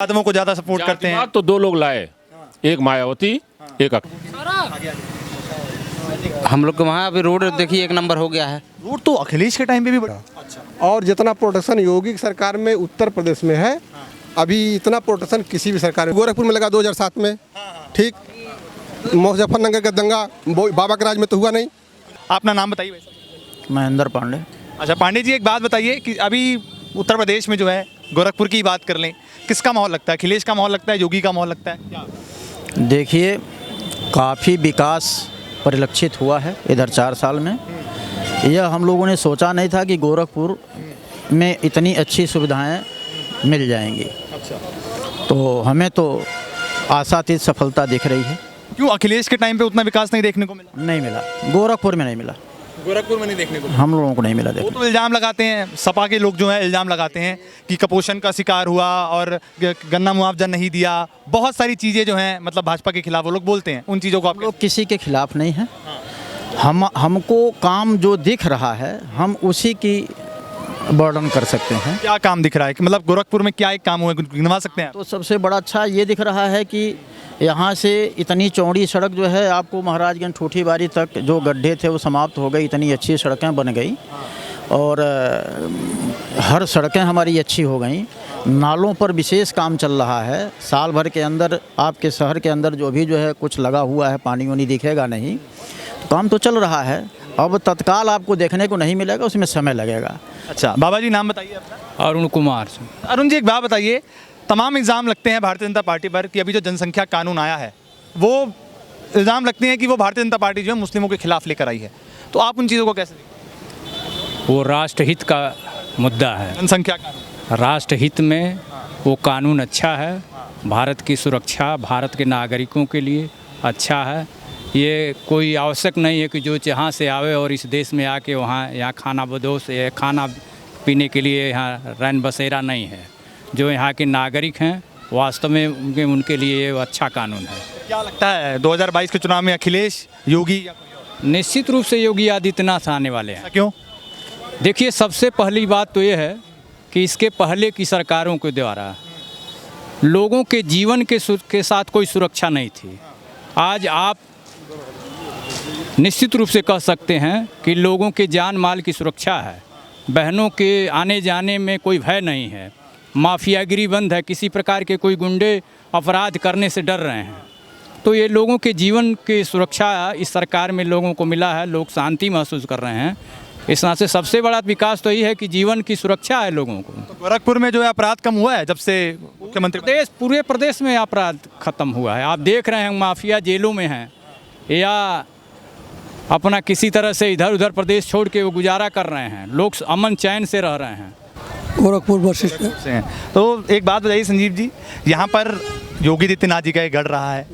आदमों को ज्यादा सपोर्ट करते हैं। तो दो लोग लाए, एक मायावती, एक हम लोग के वहाँ अभी रोड देखिए 1 नंबर हो गया है। रोड तो अखिलेश के टाइम पे भी बड़ा। और जितना प्रोटेक्शन योगी की सरकार में उत्तर प्रदेश में है, अभी इतना प्रोटेक्शन किसी भी सरकार में। गोरखपुर में लगा 2007 में, ठीक। मुजफ्फरनगर का दंगा बाबा के राज में तो हुआ नहीं। अपना नाम बताइए वैसे। महेंद्र पांडे। अच्छा पांडे जी, एक बात बताइए कि अभी उत्तर प्रदेश में जो है, गोरखपुर की बात कर लें, किसका माहौल लगता है? अखिलेश का माहौल लगता है, योगी का माहौल लगता है क्या? देखिए, काफ़ी विकास परिलक्षित हुआ है इधर 4 साल में। यह हम लोगों ने सोचा नहीं था कि गोरखपुर में इतनी अच्छी सुविधाएं मिल जाएंगी। अच्छा, तो हमें तो आशातीत सफलता दिख रही है। क्यों अखिलेश के टाइम पे उतना विकास नहीं देखने को मिला? नहीं मिला, गोरखपुर में नहीं मिला, गोरखपुर में नहीं देखने को मिला। हम लोगों को नहीं मिला। वो देखो, तो इल्ज़ाम लगाते हैं, सपा के लोग जो हैं इल्ज़ाम लगाते हैं कि कुपोषण का शिकार हुआ और गन्ना मुआवजा नहीं दिया, बहुत सारी चीज़ें जो हैं मतलब भाजपा के खिलाफ वो लोग बोलते हैं। उन चीज़ों को आप हम लोग किसी के खिलाफ नहीं हैं। हमको काम जो दिख रहा है हम उसी की वर्णन कर सकते हैं। क्या काम दिख रहा है कि मतलब गोरखपुर में क्या एक काम हुआ है, गिनवा सकते हैं? तो सबसे बड़ा अच्छा ये दिख रहा है कि यहाँ से इतनी चौड़ी सड़क जो है आपको महाराजगंज ठूठीबारी तक जो गड्ढे थे वो समाप्त हो गई, इतनी अच्छी सड़कें बन गई और हर सड़कें हमारी अच्छी हो गई। नालों पर विशेष काम चल रहा है। साल भर के अंदर आपके शहर के अंदर जो भी जो है कुछ लगा हुआ है, पानी वानी दिखेगा नहीं, तो काम तो चल रहा है। अब तत्काल आपको देखने को नहीं मिलेगा, उसमें समय लगेगा। अच्छा बाबा जी, नाम बताइए अपना। अरुण कुमार। अरुण जी, एक बात बताइए, तमाम इल्ज़ाम लगते हैं भारतीय जनता पार्टी पर कि अभी जो जनसंख्या कानून आया है वो इल्ज़ाम लगते हैं कि वो भारतीय जनता पार्टी जो है मुस्लिमों के खिलाफ लेकर आई है, तो आप उन चीज़ों को कैसे देखते हैं? वो राष्ट्रहित का मुद्दा है। जनसंख्या कानून राष्ट्रहित में वो कानून अच्छा है, भारत की सुरक्षा, भारत के नागरिकों के लिए अच्छा है। ये कोई आवश्यक नहीं है कि जो जहाँ से आवे और इस देश में आके यहाँ खाना बदोश या खाना पीने के लिए यहाँ रैन बसेरा नहीं है। जो यहाँ के नागरिक हैं वास्तव में उनके लिए ये अच्छा कानून है। क्या लगता है 2022 के चुनाव में अखिलेश, योगी या कोई और? निश्चित रूप से योगी आदित्यनाथ आने वाले हैं। क्यों? देखिए, सबसे पहली बात तो ये है कि इसके पहले की सरकारों के द्वारा लोगों के जीवन के साथ कोई सुरक्षा नहीं थी। आज आप निश्चित रूप से कह सकते हैं कि लोगों के जान माल की सुरक्षा है, बहनों के आने जाने में कोई भय नहीं है, माफियागिरी बंद है, किसी प्रकार के कोई गुंडे अपराध करने से डर रहे हैं। तो ये लोगों के जीवन की सुरक्षा इस सरकार में लोगों को मिला है, लोग शांति महसूस कर रहे हैं। इस तरह से सबसे बड़ा विकास तो ये है कि जीवन की सुरक्षा है लोगों को। तो गोरखपुर में जो है अपराध कम हुआ है जब से मुख्यमंत्री? पूरे प्रदेश में अपराध खत्म हुआ है। आप देख रहे हैं माफिया जेलों में हैं या अपना किसी तरह से इधर उधर प्रदेश छोड़ के वो गुजारा कर रहे हैं, लोग अमन चैन से रह रहे हैं। गोरखपुर बस स्टैंड से हैं। तो एक बात बताइए संजीव जी, यहाँ पर योगी आदित्यनाथ जी का ये गढ़ रहा है,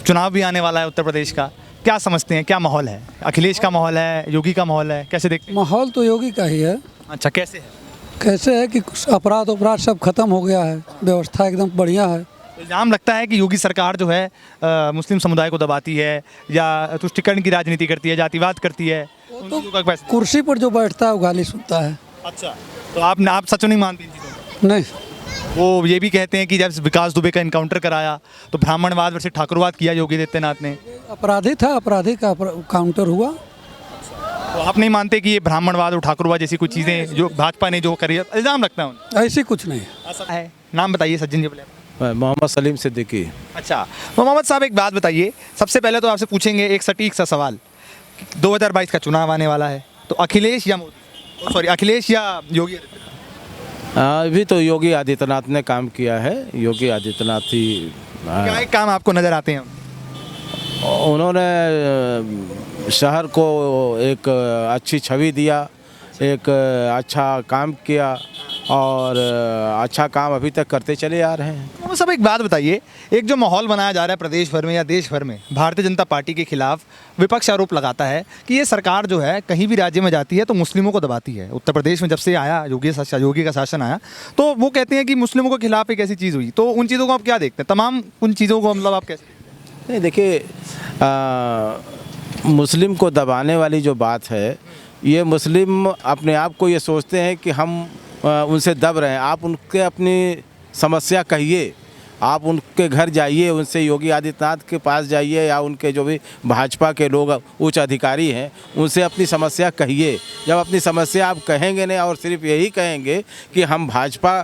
चुनाव भी आने वाला है उत्तर प्रदेश का, क्या समझते हैं, क्या माहौल है? अखिलेश का माहौल है, योगी का माहौल है, कैसे देखते हैं? माहौल तो योगी का ही है। अच्छा, कैसे है? कैसे है कि अपराध सब खत्म हो गया है, व्यवस्था एकदम बढ़िया है। इल्ज़ाम लगता है कि योगी सरकार जो है मुस्लिम समुदाय को दबाती है या तुष्टीकरण की राजनीति करती है, जातिवाद करती है। तो कुर्सी पर जो बैठता है वो गाली सुनता है। अच्छा, तो आप सच नहीं मानते इन चीज़ों को? नहीं, वो ये भी कहते हैं कि जब विकास दुबे का इनकाउंटर कराया तो ब्राह्मणवाद वर्सेस ठाकुरवाद किया योगी आदित्यनाथ ने। अपराधी था, अपराधी का काउंटर हुआ। तो आप नहीं मानते कि ये ब्राह्मणवाद और ठाकुरवाद जैसी कुछ चीज़ें जो भाजपा ने जो करी है, इल्ज़ाम लगता है उन्हें? ऐसी कुछ नहीं है। नाम बताइए सज्जन जी बोले। मोहम्मद सलीम सिद्दीकी। अच्छा, तो मोहम्मद साहब एक बात बताइए, सबसे पहले तो आपसे पूछेंगे एक सटीक सा सवाल। 2022 का चुनाव आने वाला है, तो अखिलेश या अखिलेश या योगी आदित्यनाथ? अभी तो योगी आदित्यनाथ ने काम किया है। योगी आदित्यनाथ ही क्या एक काम आपको नज़र आते हैं? उन्होंने शहर को एक अच्छी छवि दिया, एक अच्छा काम किया और अच्छा काम अभी तक करते चले आ रहे हैं। तो सब एक बात बताइए, एक जो माहौल बनाया जा रहा है प्रदेश भर में या देश भर में, भारतीय जनता पार्टी के खिलाफ विपक्ष आरोप लगाता है कि ये सरकार जो है कहीं भी राज्य में जाती है तो मुस्लिमों को दबाती है। उत्तर प्रदेश में जब से आया योगी का शासन आया तो वो कहते हैं कि मुस्लिमों के खिलाफ एक ऐसी चीज़ हुई, तो उन चीज़ों को आप क्या देखते हैं? तमाम उन चीज़ों को मतलब आप कैसे? नहीं, देखिए, मुस्लिम को दबाने वाली जो बात है, ये मुस्लिम अपने आप को ये सोचते हैं कि हम उनसे दब रहे हैं। आप उनके अपनी समस्या कहिए। आप उनके घर जाइए, उनसे योगी आदित्यनाथ के पास जाइए या उनके जो भी भाजपा के लोग उच्च अधिकारी हैं उनसे अपनी समस्या कहिए। जब अपनी समस्या आप कहेंगे नहीं और सिर्फ यही कहेंगे कि हम भाजपा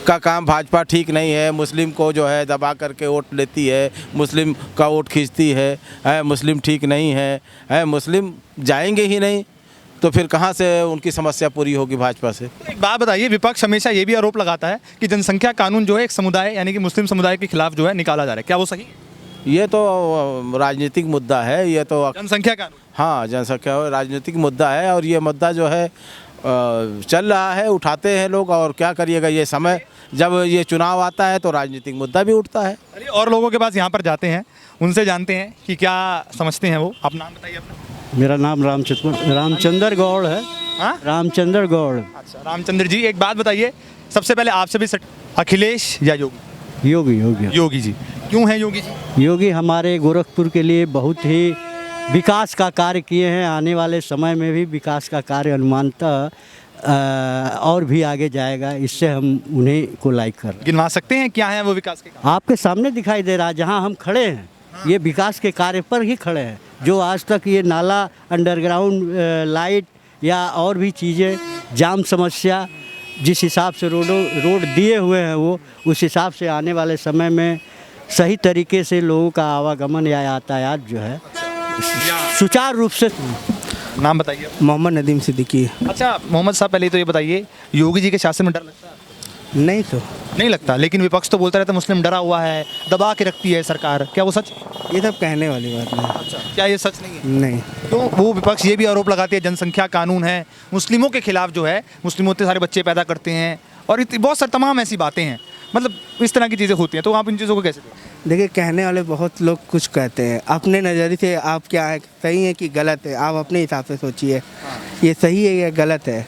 का काम, भाजपा ठीक नहीं है, मुस्लिम को जो है दबा करके वोट लेती है, मुस्लिम का वोट खींचती है, मुस्लिम ठीक नहीं है, मुस्लिम जाएंगे ही नहीं, तो फिर कहाँ से उनकी समस्या पूरी होगी भाजपा से। एक बात बताइए, विपक्ष हमेशा ये भी आरोप लगाता है कि जनसंख्या कानून जो है एक समुदाय यानी कि मुस्लिम समुदाय के खिलाफ जो है निकाला जा रहा है, क्या वो सही है? ये तो राजनीतिक मुद्दा है, ये तो जनसंख्या कानून हाँ जनसंख्या राजनीतिक मुद्दा है और ये मुद्दा जो है चल रहा है, उठाते हैं लोग और क्या करिएगा। ये समय जब ये चुनाव आता है तो राजनीतिक मुद्दा भी उठता है। अरे और लोगों के पास यहाँ पर जाते हैं, उनसे जानते हैं कि क्या समझते हैं वो। आप नाम बताइए अपना। मेरा नाम रामचंद्र गौड़ है। हाँ, रामचंद्र गौड़। अच्छा रामचंद्र जी, एक बात बताइए, सबसे पहले आपसे भी अखिलेश या योगी? योगी योगी योगी जी। क्यों है योगी जी? योगी हमारे गोरखपुर के लिए बहुत ही विकास का कार्य किए हैं। आने वाले समय में भी विकास का कार्य अनुमानतः और भी आगे जाएगा। इससे हम उन्हें को लाइक कर रहे हैं। गिनवा सकते हैं क्या है वो विकास के काम? आपके सामने दिखाई दे रहा है, जहां हम खड़े हैं ये विकास के कार्य पर ही खड़े हैं। जो आज तक ये नाला, अंडरग्राउंड लाइट या और भी चीज़ें, जाम समस्या, जिस हिसाब से रोड दिए हुए हैं वो उस हिसाब से आने वाले समय में सही तरीके से लोगों का आवागमन या यातायात जो है सुचारू रूप से। नाम बताइए। मोहम्मद नदीम सिद्दीकी। अच्छा मोहम्मद साहब, पहले तो ये बताइए, योगी जी के शासन में डर लगता है? नहीं तो नहीं लगता, लेकिन विपक्ष तो बोलता रहता है मुस्लिम डरा हुआ है, दबा के रखती है सरकार, क्या वो सच? ये सब कहने वाली बात नहीं। अच्छा, क्या ये सच नहीं है? नहीं। तो वो विपक्ष ये भी आरोप लगाती है जनसंख्या कानून है, मुस्लिमों के खिलाफ जो है, मुस्लिम इतने सारे बच्चे पैदा करते हैं और बहुत सारी तमाम ऐसी बातें हैं, मतलब इस तरह की चीज़ें होती हैं। तो आप इन चीज़ों को कैसे देखते हैं? देखिए, कहने वाले बहुत लोग कुछ कहते हैं, अपने नज़रिए से आप क्या है, सही है कि गलत है, आप अपने हिसाब से सोचिए ये सही है या गलत है।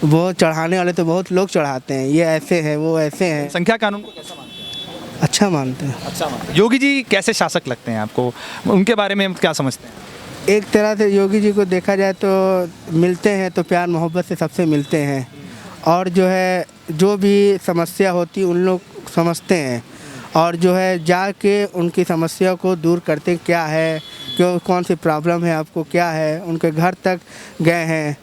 वो चढ़ाने वाले तो बहुत लोग चढ़ाते हैं, ये ऐसे हैं वो ऐसे हैं। संख्या कानून को कैसा मानते हैं? अच्छा मानते हैं। अच्छा मानते हैं। योगी जी कैसे शासक लगते हैं आपको, उनके बारे में क्या समझते हैं? एक तरह से योगी जी को देखा जाए तो मिलते हैं तो प्यार मोहब्बत से सबसे मिलते हैं और जो है जो भी समस्या होती उन लोग समझते हैं और जो है जाके उनकी समस्या को दूर करते, क्या है, क्यों, कौन सी प्रॉब्लम है आपको, क्या है, उनके घर तक गए हैं,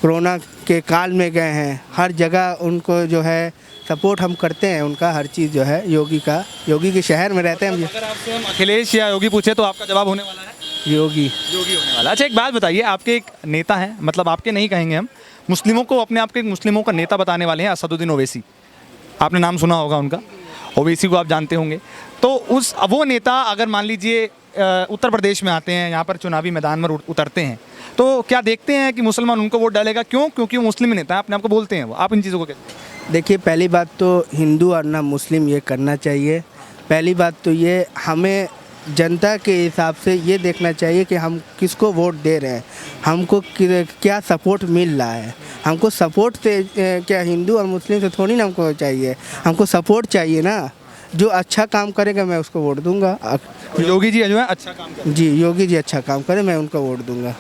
कोरोना के काल में गए हैं, हर जगह उनको जो है सपोर्ट हम करते हैं, उनका हर चीज़ जो है योगी के शहर में रहते हैं हम। अगर आपसे हम अखिलेश या योगी पूछे तो आपका जवाब होने वाला है योगी होने वाला। अच्छा एक बात बताइए, आपके एक नेता हैं, मतलब आपके नहीं कहेंगे हम, मुस्लिमों को अपने आप के मुस्लिमों का नेता बताने वाले हैं असदुद्दीन ओवैसी, आपने नाम सुना होगा उनका, ओवैसी को आप जानते होंगे। तो वो नेता अगर मान लीजिए उत्तर प्रदेश में आते हैं, यहाँ पर चुनावी मैदान में उतरते हैं, तो क्या देखते हैं कि मुसलमान उनको वोट डालेगा? क्यों? क्योंकि वो मुस्लिम नेता है, अपने आप को बोलते हैं वो। आप इन चीज़ों को कैसे? देखिए, पहली बात तो हिंदू और ना मुस्लिम ये करना चाहिए। पहली बात तो ये हमें जनता के हिसाब से ये देखना चाहिए कि हम किसको वोट दे रहे हैं, हमको क्या सपोर्ट मिल रहा है। हमको सपोर्ट से क्या हिंदू और मुस्लिम से थोड़ी ना हमको चाहिए, हमको सपोर्ट चाहिए ना। जो अच्छा काम करेगा मैं उसको वोट दूंगा। योगी जी जो है अच्छा काम कर, जी योगी जी अच्छा काम करे, मैं उनको वोट दूंगा।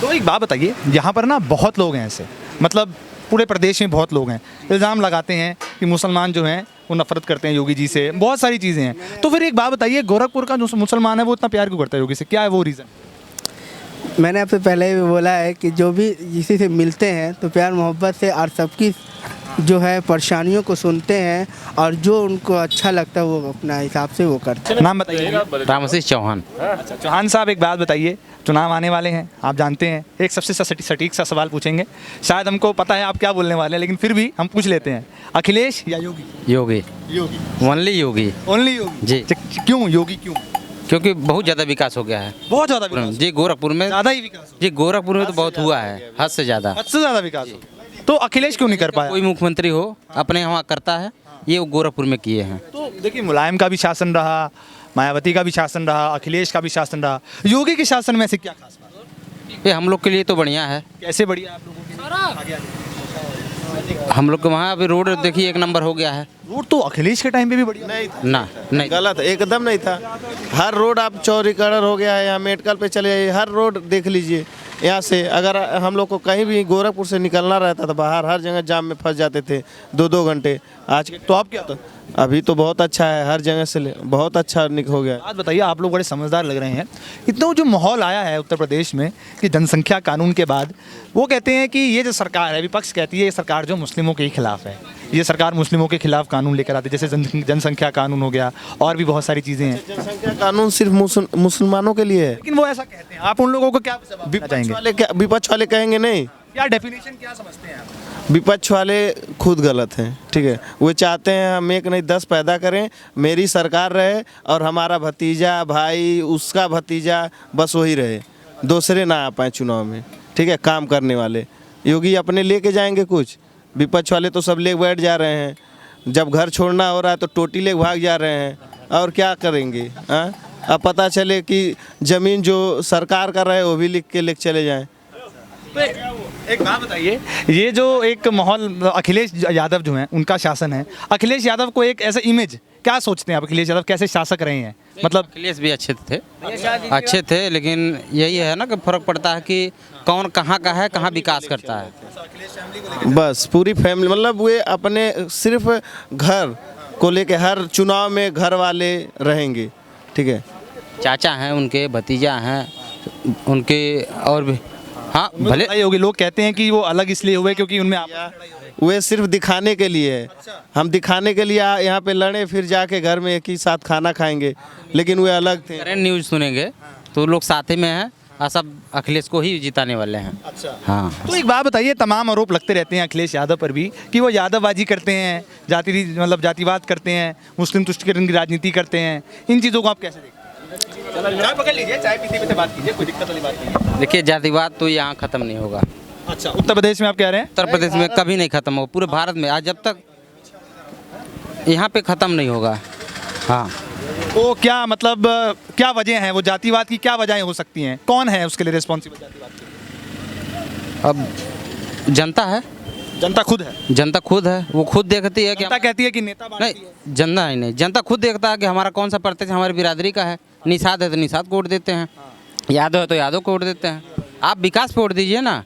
तो एक बात बताइए, यहाँ पर ना बहुत लोग हैं ऐसे, मतलब पूरे प्रदेश में बहुत लोग हैं, इल्ज़ाम लगाते हैं कि मुसलमान जो हैं वो नफरत करते हैं योगी जी से, बहुत सारी चीज़ें हैं। तो फिर एक बात बताइए, गोरखपुर का जो मुसलमान है वो इतना प्यार क्यों करता है योगी से, क्या है वो रीज़न? मैंने आपसे पहले भी बोला है कि जो भी किसी से मिलते हैं तो प्यार मोहब्बत से और सबकी जो है परेशानियों को सुनते हैं और जो उनको अच्छा लगता है वो अपना हिसाब से वो करते हैं। नाम बताइए। रामआशीष चौहान। अच्छा चौहान साहब, एक बात बताइए, चुनाव आने वाले हैं, आप जानते हैं, एक सबसे सटीक सा सवाल पूछेंगे, शायद हमको पता है आप क्या बोलने वाले हैं, लेकिन फिर भी हम पूछ लेते हैं, अखिलेश या योगी? योगी। योगी, ओनली योगी। ओनली योगी जी। क्यों योगी, क्यों? क्योंकि बहुत ज़्यादा विकास हो गया है। बहुत ज़्यादा विकास? जी गोरखपुर में ज़्यादा ही विकास? जी गोरखपुर में तो बहुत हुआ है, हद से ज़्यादा। हद से ज़्यादा विकास हो। तो अखिलेश क्यों नहीं कर पाया? कोई मुख्यमंत्री हो अपने यहाँ करता है, ये वो गोरखपुर में किए हैं। तो देखिए, मुलायम का भी शासन रहा, मायावती का भी शासन रहा, अखिलेश का भी शासन रहा, योगी के शासन में से क्या खास बात? ये हम लोग के लिए तो बढ़िया है। कैसे बढ़िया आप लोगों के लिए? हम लोग के वहाँ अभी रोड देखिए 1 नंबर हो गया है। रोड तो अखिलेश के टाइम पे भी बढ़िया ना नहीं, गलत, एकदम नहीं था। हर रोड आप चौड़ीकरण हो गया है, यहाँ मेडिकल पे चले जाइए, हर रोड देख लीजिए, यहाँ से अगर हम लोग को कहीं भी गोरखपुर से निकलना रहता था बाहर, हर जगह जाम में फंस जाते थे 2-2 घंटे। आज तो आप क्या था? अभी तो बहुत अच्छा है, हर जगह से बहुत अच्छा हो गया। बात बताइए, आप लोग बड़े समझदार लग रहे हैं। इतना जो माहौल आया है उत्तर प्रदेश में कि जनसंख्या कानून के बाद वो कहते हैं कि ये जो सरकार है, विपक्ष कहती है ये सरकार जो मुस्लिमों के खिलाफ है, ये सरकार मुस्लिमों के खिलाफ कानून लेकर आती है, जैसे जनसंख्या कानून हो गया और भी बहुत सारी चीज़ें हैं। जनसंख्या कानून सिर्फ मुसलमानों के लिए है, लेकिन वो ऐसा कहते हैं। आप उन लोगों को क्या जवाब देना चाहेंगे? विपक्ष वाले कहेंगे नहीं। क्या डेफिनेशन क्या समझते हैं आप? विपक्ष वाले खुद गलत हैं, ठीक है। वो चाहते हैं हम 1 नहीं 10 पैदा करें, मेरी सरकार रहे और हमारा भतीजा भाई उसका भतीजा बस वही रहे, दूसरे ना आ पाए चुनाव में, ठीक है। काम करने वाले योगी अपने लेके जाएंगे कुछ, विपक्ष वाले तो सब ले बैठ जा रहे हैं। जब घर छोड़ना हो रहा है तो टोटी ले भाग जा रहे हैं, और क्या करेंगे? अब पता चले कि ज़मीन जो सरकार का रहे वो भी लिख के लेके चले जाएँ। तो एक बात बताइए, ये जो एक माहौल अखिलेश यादव जो हैं उनका शासन है, अखिलेश यादव को एक ऐसा इमेज क्या सोचते हैं आप, अखिलेश यादव कैसे शासक रहे हैं? मतलब अखिलेश भी अच्छे थे, लेकिन यही है ना कि फर्क पड़ता है कि कौन कहाँ का है, कहाँ विकास करता है। बस पूरी फैमिली, मतलब वे अपने सिर्फ घर को लेके हर चुनाव में घर वाले रहेंगे, ठीक है। चाचा हैं उनके, भतीजा हैं उनके, और भी हाँ भले होगी। लोग कहते हैं कि वो अलग इसलिए हुए क्योंकि उनमें वे सिर्फ दिखाने के लिए है। हम दिखाने के लिए यहाँ पे लड़े, फिर जाके घर में एक ही साथ खाना खाएंगे, लेकिन वे अलग थे। न्यूज़ सुनेंगे तो लोग साथ ही में हैं और सब अखिलेश को ही जिताने वाले हैं। अच्छा हाँ। तो एक बात बताइए, तमाम आरोप लगते रहते हैं अखिलेश यादव पर भी कि वो यादवबाजी करते हैं, जातिवाद करते हैं, मुस्लिम तुष्टीकरण की राजनीति करते हैं। इन चीज़ों को आप कैसे देखते हैं? चाय पकड़ लीजिए, चाय पीते पीते बात कीजिए, कोई दिक्कत वाली बात नहीं है। देखिए, जातिवाद तो यहाँ ख़त्म नहीं होगा। अच्छा, उत्तर प्रदेश में आप कह रहे हैं? उत्तर प्रदेश में कभी नहीं ख़त्म होगा, पूरे भारत में आज जब तक यहाँ पे ख़त्म नहीं होगा। हाँ। तो क्या मतलब क्या वजह है, वो जातिवाद की क्या वजहें हो सकती हैं? कौन है उसके लिए रिस्पॉन्सिबल जातिवाद की? अब जनता है, जनता खुद है। जनता खुद है, वो खुद देखती है कि जनता कहती है कि नेता नहीं, जनता ही नहीं, जनता खुद देखता है कि हमारा कौन सा प्रतिशत हमारी बिरादरी का है। निषाद है तो निषाद को वोट देते हैं, यादव है तो यादव को वोट देते हैं। आप विकास पे वोट दीजिए ना,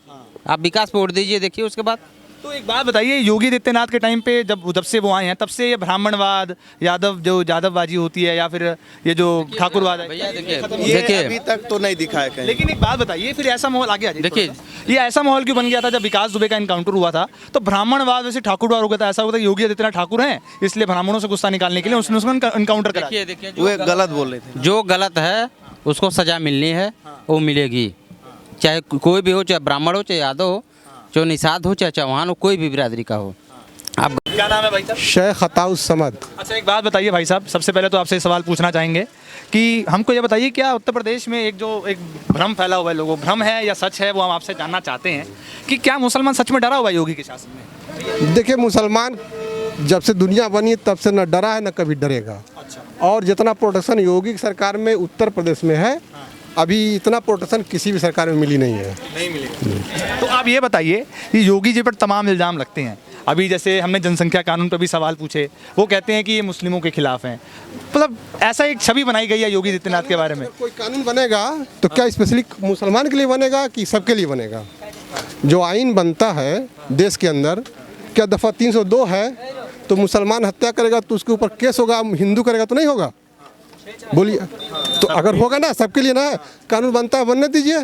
आप विकास पे वोट दीजिए, देखिए उसके बाद। तो एक बात बताइए, योगी आदित्यनाथ के टाइम पे जब से वो आए हैं तब से ये ब्राह्मणवाद, यादवबाजी होती है या फिर ये जो ठाकुरवाद है, भैया देखिए अभी तक तो नहीं दिखा है कहीं। लेकिन एक बात बताइए, फिर ऐसा माहौल आगे आ जाए। देखिए, ये ऐसा माहौल क्यों बन गया था जब विकास दुबे का इनकाउंटर हुआ था तो ब्राह्मणवाद वैसे ठाकुरवाद हो गया था। ऐसा होता है योगी आदित्यनाथ ठाकुर हैं, इसलिए ब्राह्मणों से गुस्सा निकालने के लिए उसने उसका इनकाउंटर करा। देखिए वो गलत बोल रहे थे। जो गलत है उसको सजा मिलनी है, वो मिलेगी, चाहे कोई भी हो, चाहे ब्राह्मण हो, चाहे यादव हो, चाहे निषाद हो, चाहे चौहान हो, कोई भी बिरादरी का हो। आप क्या नाम है भाई साहब? शेख अताउस समद। अच्छा, एक बात बताइए भाई साहब, सबसे पहले तो आपसे सवाल पूछना चाहेंगे कि हमको ये बताइए, क्या उत्तर प्रदेश में एक भ्रम फैला हुआ है, लोगों भ्रम है या सच है, वो हम आपसे जानना चाहते हैं कि क्या मुसलमान सच में डरा हुआ है योगी के शासन में? देखिए, मुसलमान जब से दुनिया बनी तब से न डरा है न कभी डरेगा। अच्छा। और जितना प्रोटेक्शन योगी की सरकार में उत्तर प्रदेश में है, अभी इतना प्रोटेक्शन किसी भी सरकार में मिली नहीं है। नहीं मिली। तो आप ये बताइए कि योगी जी पर तमाम इल्ज़ाम लगते हैं। अभी जैसे हमने जनसंख्या कानून पर भी सवाल पूछे, वो कहते हैं कि ये मुस्लिमों के खिलाफ हैं। मतलब ऐसा एक छवि बनाई गई है योगी आदित्यनाथ के बारे में। कोई कानून बनेगा तो क्या स्पेशली मुसलमान के लिए बनेगा कि सबके लिए बनेगा? जो आइन बनता है देश के अंदर, क्या दफ़ा 302 है तो मुसलमान हत्या करेगा तो उसके ऊपर केस होगा, हिंदू करेगा तो नहीं होगा? बोलिए। तो अगर होगा ना सबके लिए ना, कानून बनता है बनने दीजिए।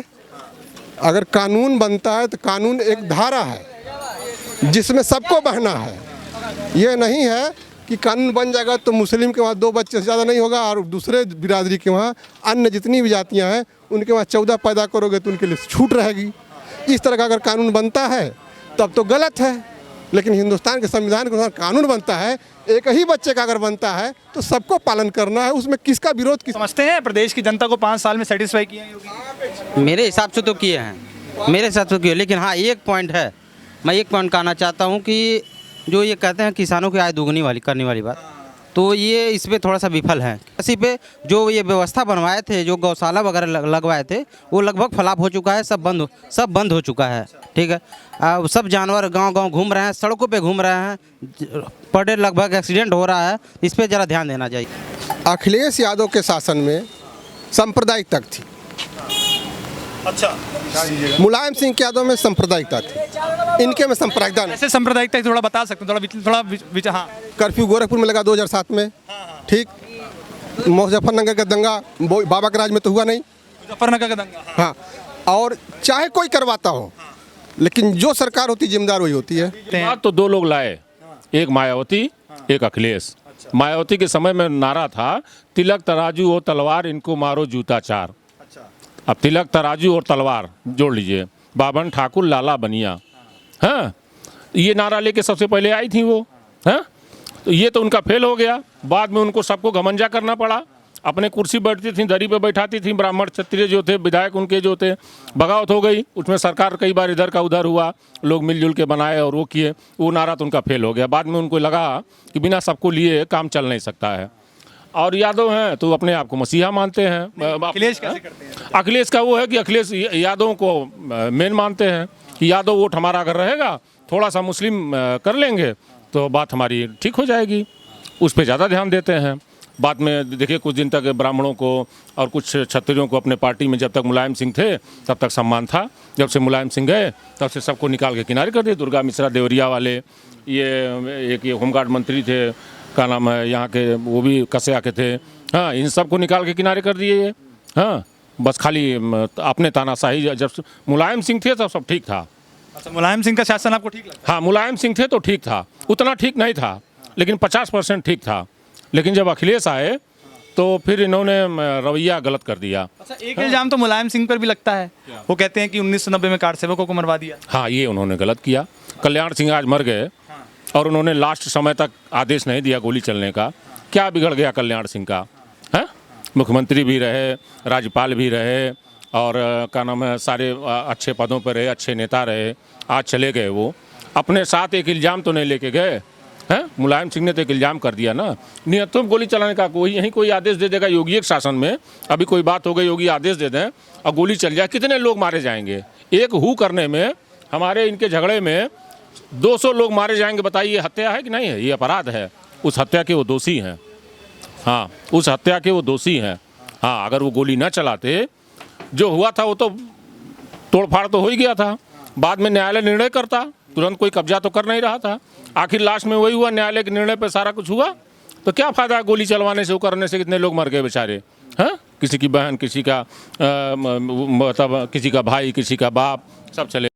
अगर कानून बनता है तो कानून एक धारा है जिसमें सबको बहना है। ये नहीं है कि कानून बन जाएगा तो मुस्लिम के वहाँ 2 बच्चे से ज़्यादा नहीं होगा और दूसरे बिरादरी के वहाँ अन्य जितनी भी जातियाँ हैं उनके वहाँ 14 पैदा करोगे तो उनके लिए छूट रहेगी। इस तरह का अगर कानून बनता है तब तो गलत है, लेकिन हिंदुस्तान के संविधान के अनुसार कानून बनता है, एक ही बच्चे का अगर बनता है तो सबको पालन करना है, उसमें किसका विरोध समझते हैं? प्रदेश की जनता को 5 साल में सेटिस्फाई किया है योगी? मेरे हिसाब से तो किए हैं, मेरे हिसाब से किए, लेकिन हाँ एक पॉइंट है, मैं एक पॉइंट कहना चाहता हूँ कि जो ये कहते हैं किसानों की आय दोगुनी वाली करने वाली बात, तो ये इस पर थोड़ा सा विफल है। इसी पे जो ये व्यवस्था बनवाए थे, जो गौशाला वगैरह लगवाए थे, वो लगभग फ्लॉप हो चुका है, सब बंद हो चुका है। ठीक है, अब सब जानवर गांव-गांव घूम रहे हैं, सड़कों पे घूम रहे हैं, पर डे लगभग एक्सीडेंट हो रहा है, इस पे ज़रा ध्यान देना चाहिए। अखिलेश यादव के शासन में सांप्रदायिक तक थी, अच्छा, मुलायम सिंह यादव में सांप्रदायिकता थी, इनके में सांप्रदायिकता नहीं। ऐसे सांप्रदायिकता थोड़ा बता सकते हैं, हाँ। कर्फ्यू गोरखपुर में लगा 2007 में, ठीक। मुजफ्फरनगर का दंगा बाबा के राज में तो हुआ नहीं, मुजफ्फरनगर का दंगा, हाँ। और चाहे कोई करवाता हो, लेकिन जो सरकार होती जिम्मेदार वही होती है। बात तो दो लोग लाए, एक मायावती एक अखिलेश। मायावती के समय में नारा था तिलक तराजू और तलवार इनको मारो जूता चार। अब तिलक तराजू और तलवार जोड़ लीजिए, बाबन ठाकुर लाला बनिया, हाँ, ये नारा लेके सबसे पहले आई थी वो, हाँ। तो ये तो उनका फेल हो गया। बाद में उनको सबको घमंजा करना पड़ा, अपने कुर्सी बैठती थी, दरी पे बैठाती थी, ब्राह्मण क्षत्रिय जो थे, विधायक उनके जो थे, बगावत हो गई। उसमें सरकार कई बार इधर का उधर हुआ, लोग मिलजुल के बनाए और वो किए, वो नारा तो उनका फेल हो गया। बाद में उनको लगा कि बिना सबको लिए काम चल नहीं सकता है। और यादव हैं तो अपने आप को मसीहा मानते हैं। अखिलेश कैसे करते हैं? अखिलेश का वो है कि अखिलेश यादव को मेन मानते हैं कि यादव वोट हमारा अगर रहेगा, थोड़ा सा मुस्लिम कर लेंगे तो बात हमारी ठीक हो जाएगी, उस पर ज़्यादा ध्यान देते हैं। बाद में देखिए कुछ दिन तक ब्राह्मणों को और कुछ क्षत्रियों को अपने पार्टी में जब तक मुलायम सिंह थे तब तक सम्मान था, जब से मुलायम सिंह गए तब से सबको निकाल के किनारे कर दिए। दुर्गा मिश्रा देवरिया वाले, ये एक ये होमगार्ड मंत्री थे, का नाम है यहाँ के, वो भी कसिया के थे, हाँ, इन सबको निकाल के किनारे कर दिए ये, हाँ। बस खाली अपने तानाशाही, जब मुलायम सिंह थे तब सब ठीक था। अच्छा, मुलायम सिंह का शासन आपको ठीक लगा? हाँ, मुलायम सिंह थे तो ठीक था, उतना ठीक नहीं था, लेकिन 50% ठीक था। लेकिन जब अखिलेश आए तो फिर इन्होंने रवैया गलत कर दिया। अच्छा, एक इल्जाम तो मुलायम सिंह पर भी लगता है, वो कहते हैं कि 1990 में कार सेवकों को मरवा दिया। हाँ, ये उन्होंने गलत किया। कल्याण सिंह आज मर गए और उन्होंने लास्ट समय तक आदेश नहीं दिया गोली चलने का। क्या बिगड़ गया कल्याण सिंह का, है? मुख्यमंत्री भी रहे, राज्यपाल भी रहे और क्या नाम है, सारे अच्छे पदों पर रहे, अच्छे नेता रहे, आज चले गए। वो अपने साथ एक इल्ज़ाम तो नहीं लेके गए हैं। मुलायम सिंह ने तो एक इल्ज़ाम कर दिया ना, नहीं तुम गोली चलाने का, कोई यहीं कोई आदेश दे देगा। योगी एक शासन में अभी कोई बात हो गई, योगी आदेश दे दें और गोली चल जाए, कितने लोग मारे जाएंगे? एक हू करने में, हमारे इनके झगड़े में 200 लोग मारे जाएंगे। बताइए, हत्या है कि नहीं है? ये अपराध है, उस हत्या के वो दोषी हैं। हाँ, उस हत्या के वो दोषी हैं। हाँ, अगर वो गोली न चलाते, जो हुआ था वो तो तोड़फाड़ तो हो ही गया था। बाद में न्यायालय निर्णय करता, तुरंत कोई कब्जा तो कर नहीं रहा था। आखिर लास्ट में वही हुआ, न्यायालय के निर्णय पर सारा कुछ हुआ। तो क्या फ़ायदा गोली चलवाने से, वो करने से? कितने लोग मर गए बेचारे, हाँ? किसी की बहन, किसी का मतलब किसी का भाई, किसी का बाप, सब चले